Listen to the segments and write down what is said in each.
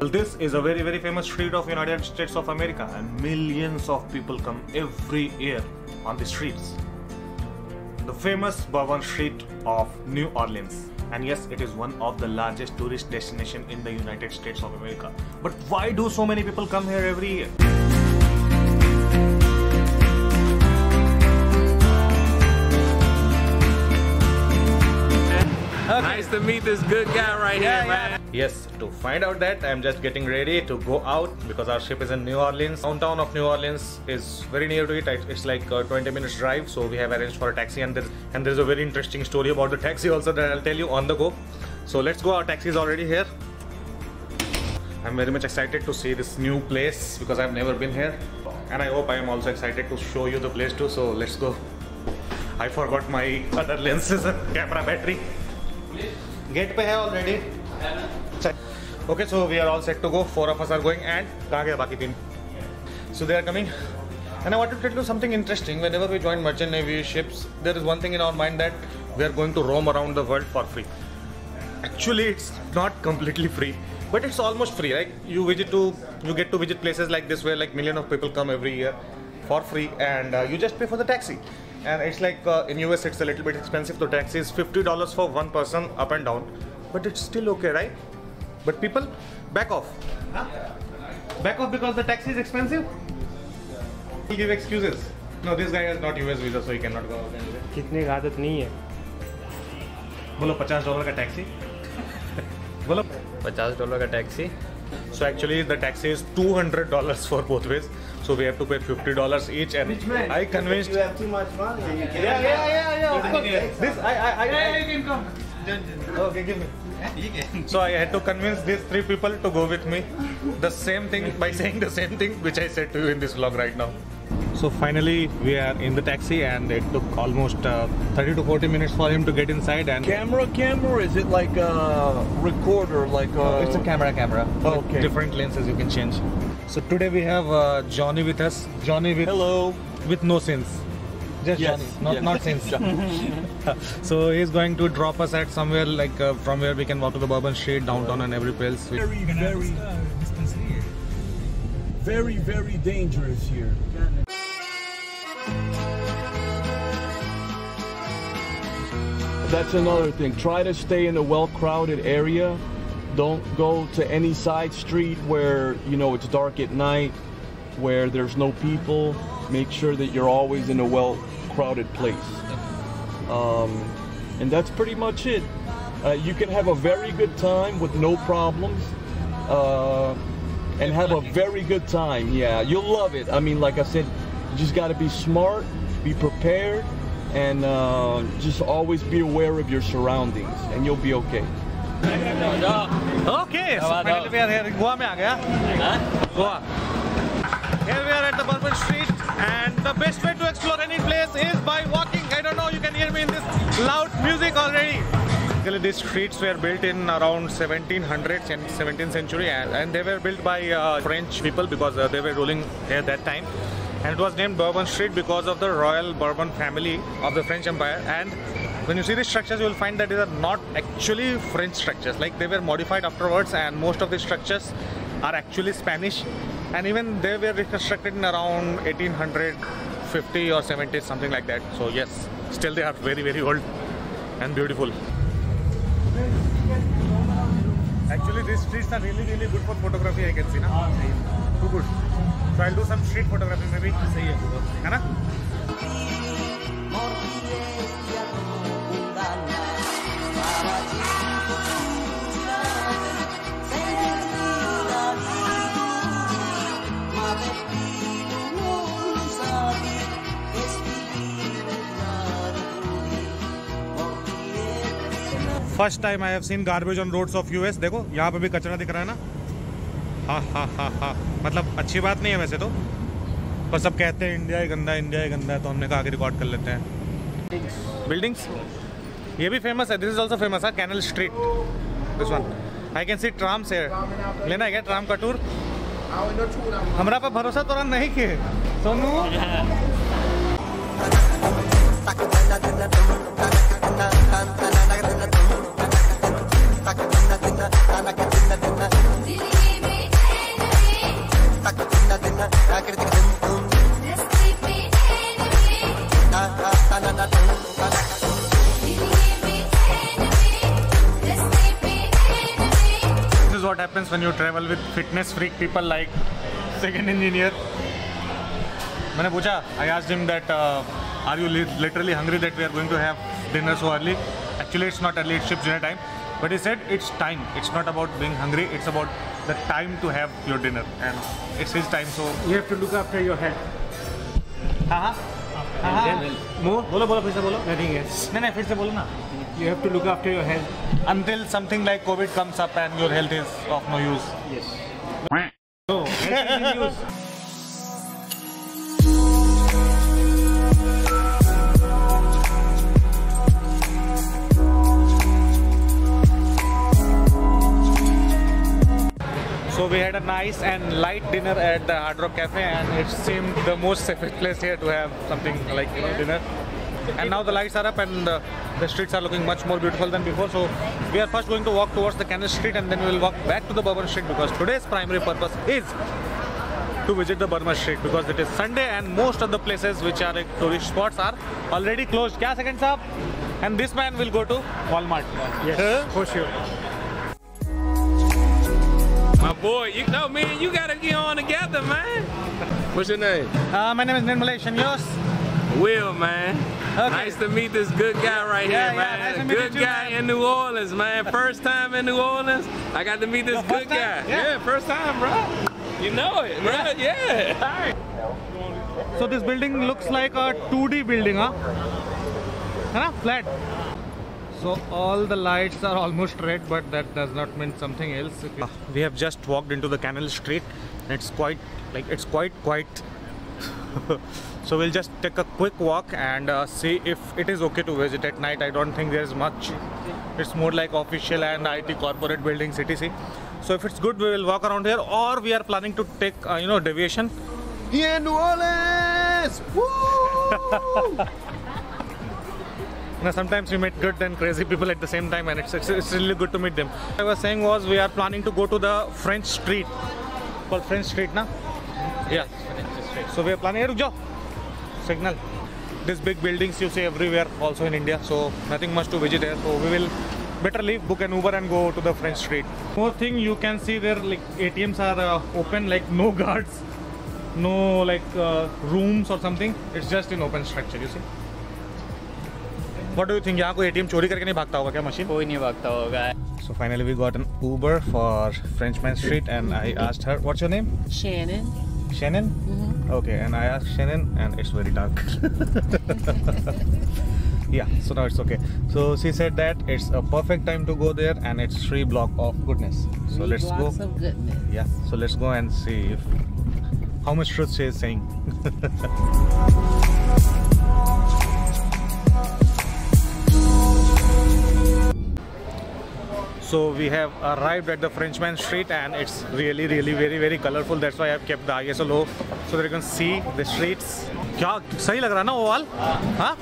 Well, this is a very famous street of United States of America, and millions of people come every year on the streets. The famous Bourbon Street of New Orleans. And yes, it is one of the largest tourist destination in the United States of America. But why do so many people come here every year? Okay. Nice to meet this good guy right here, man. Yes, to find out that, I'm just getting ready to go out because our ship is in New Orleans. Downtown of New Orleans is very near to it. It's like a 20 minutes drive, so we have arranged for a taxi, and there's a very interesting story about the taxi also that I'll tell you on the go. So let's go. Our taxi is already here. I'm very much excited to see this new place because I've never been here, and I hope I am also excited to show you the place too. So let's go. I forgot my other lenses and camera battery. Gate pe hai already. Okay, so we are all set to go. 4 of us are going, and kahan gaya baki 3? So they are coming. And I wanted to tell you something interesting. Whenever we join merchant navy ships, there is one thing in our mind that we are going to roam around the world for free. Actually, it's not completely free, but it's almost free. Like you get to visit places like this where like millions of people come every year for free, and you just pay for the taxi. And it's like in US it's a little bit expensive. The taxi is $50 for one person up and down, but it's still okay, right? But people back off. Huh? Back off because the taxi is expensive. He'll give excuses. No, this guy has not US visa, so he cannot go out anyway. कितने की आदत नहीं है. बोलो $50 का taxi. बोलो $50 का taxi. So actually the taxi is $200 for both ways. So we have to pay $50 each, and I convinced. You have too much money. Yeah. Of course. This I can come. Okay, give me. So I had to convince these 3 people to go with me. The same thing by saying the same thing which I said to you in this vlog right now. So finally we are in the taxi, and it took almost 30 to 40 minutes for him to get inside. And Camera? Is it like a recorder? Like a... it's a camera. Okay. Different lenses you can change. So today we have Johnny with us. Johnny with Hello. With no sins. Just Yes. Johnny, not sins. So he's going to drop us at somewhere like from where we can walk to the Bourbon Street, downtown, and every place. Very dangerous here. That's another thing. Try to stay in a well-crowded area. Don't go to any side street where, you know, it's dark at night, where there's no people. Make sure that you're always in a well-crowded place. And that's pretty much it. You can have a very good time with no problems. And have a very good time. Yeah, you'll love it. I mean, like I said, you just got to be smart, be prepared, and just always be aware of your surroundings, and you'll be okay. Okay, so finally we are here. Goa mein aa gaya? Goa. Here we are at the Bourbon Street, and the best way to explore any place is by walking. I don't know, you can hear me in this loud music already. Actually, these streets were built in around 1700s and 17th century, and they were built by French people because they were ruling here that time. And it was named Bourbon Street because of the royal Bourbon family of the French Empire. And when you see these structures, you will find that these are not actually French structures. Like, they were modified afterwards, and most of these structures are actually Spanish. And even they were reconstructed in around 1850 or 70s, something like that. So yes, still they are very old and beautiful. Actually, these streets are really good for photography, I can see now. Too good. So I'll do some street photography maybe. है ना? First time I have seen garbage on roads of US. देखो यहाँ पे भी कचरा दिख रहा है ना. हाँ. मतलब अच्छी बात नहीं है वैसे तो, पर सब कहते हैं इंडिया ही गंदा है, तो हमने कहा आगे रिकॉर्ड कर लेते हैं. बिल्डिंग्स ये भी फेमस है. दिस इज ऑल्सो फेमस है, canal street. This one I can see trams है. लेना है क्या ट्राम का टूर? हमारा पे भरोसा तो नहीं किए Sonu. what happens when you travel with fitness freak people like second engineer. मैंने पूछा, I asked him that are you literally hungry that we are going to have dinner so early? Actually, it's not early, it's shift dinner time. But he said it's time. It's not about being hungry. It's about the time to have your dinner, and it's his time. So You have to look after your health. हाँ More? बोलो बोलो फिर से बोलो. Nothing else. नहीं फिर से बोलो ना. You have to look after your health. Until something like COVID comes up and your health is of no use. Yes. So, health is in use. So we had a nice and light dinner at the Hard Rock Cafe, and it seemed the most safest place here to have something like dinner. And now the lights are up and the streets are looking much more beautiful than before. So we are first going to walk towards the Canal Street, and then we will walk back to the Bourbon Street, because today's primary purpose is to visit the Bourbon Street, because it is Sunday and most of the places which are like tourist spots are already closed. Kya second saab? And this man will go to Walmart. Yes, for sure. My boy, you know, man, you gotta get on together, man. What's your name? My name is Nirmalesh, and yours? Will, man. Okay. Nice to meet this good guy right Yeah, here, yeah, man. nice to A meet good you too, guy man. in New Orleans, man. First time in New Orleans. I got to meet this Your good first guy. time? Yeah. First time, bro. You know it, bro. Yeah. All right. So this building looks like a 2D building, huh? Huh? Flat. So all the lights are almost red, but that does not mean something else. We have just walked into the Canal Street. It's quite so we'll just take a quick walk and see if it is okay to visit at night. I don't think there's much. It's more like official and IT corporate buildings, etc. So if it's good, we will walk around here, or we are planning to take deviation. Yeah, New Orleans! Woo! Now, sometimes we meet good and crazy people at the same time, and it's really good to meet them. What I was saying was we are planning to go to the French Street, called French Street, na? Yeah. So we are planning. Ruk jao. Signal. These big buildings you see everywhere, also in India. So nothing much to visit here. So we will better leave, book an Uber, and go to the French Street. More thing you can see there, like ATMs are open, like no guards, no like rooms or something. It's just in open structure. You see. What do you think? यहाँ कोई ATM चोरी करके नहीं भागता होगा क्या machine? कोई नहीं भागता होगा. So finally we got an Uber for Frenchman Street, and I asked her, what's your name? Shannon. Shannon? Mm-hmm. Okay, and I asked Shannon, and it's very dark. Yeah, so now it's okay. So she said that it's a perfect time to go there, and it's 3 blocks of goodness. So let's go. Of goodness. Yeah, so let's go and see if how much truth she is saying. So we have arrived at the Frenchman Street, and it's really very colorful. That's why I've kept the ISO low so that you can see the streets. क्या सही लग रहा है ना वो वाल? हाँ?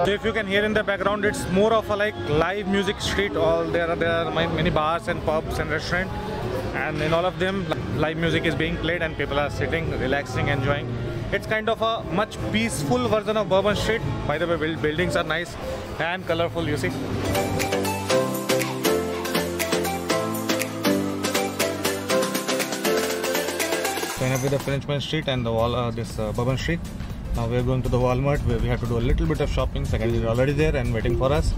So if you can hear in the background, it's more of a like live music street. There are many bars and pubs and restaurants, and in all of them live music is being played and people are sitting, relaxing, enjoying. It's kind of a much peaceful version of Bourbon Street. By the way, buildings are nice and colorful, you see. So enough with the Frenchman Street and the Bourbon Street. Now we are going to the Walmart where we have to do a little bit of shopping. Second is already there and waiting for us.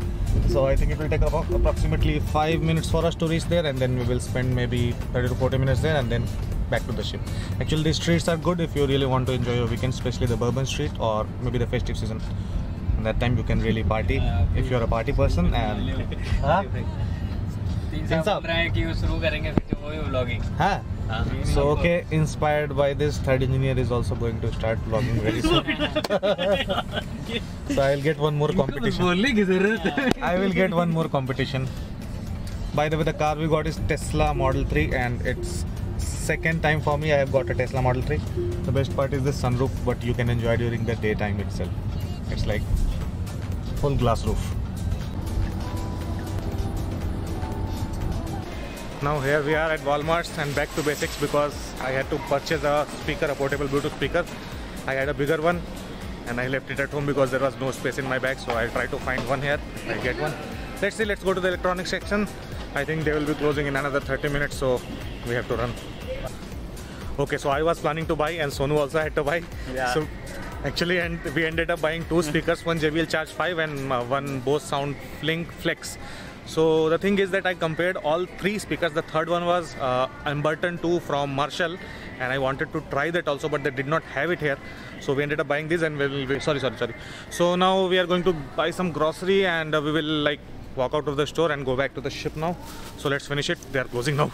So I think it will take about approximately 5 minutes for us to reach there, and then we will spend maybe 30 to 40 minutes there and then back to the ship. Actually, these streets are good if you really want to enjoy your weekend, especially the Bourbon Street or maybe the festive season. And that time you can really party if you're a party person. And so okay, inspired by this, third engineer is also going to start vlogging very soon. So I'll get one more competition. I will get one more competition. By the way, the car we got is Tesla Model 3 and it's second time for me I have got a Tesla Model 3. The best part is the sunroof, but you can enjoy during the daytime itself. It's like full glass roof. Now here we are at Walmart's and back to basics because I had to purchase a speaker, a portable Bluetooth speaker. I had a bigger one and I left it at home because there was no space in my bag, so I try to find one here. I get one. Let's see, let's go to the electronics section. I think they will be closing in another 30 minutes, so we have to run. Okay, so I was planning to buy and Sonu also had to buy. Yeah. So actually, and we ended up buying two speakers, one JBL Charge 5 and one Bose SoundLink Flex. So the thing is that I compared all three speakers. The third one was Umberton 2 from Marshall, and I wanted to try that also, but they did not have it here. So we ended up buying this, and sorry. So now we are going to buy some grocery, and we will like walk out of the store and go back to the ship now. So let's finish it. They are closing now.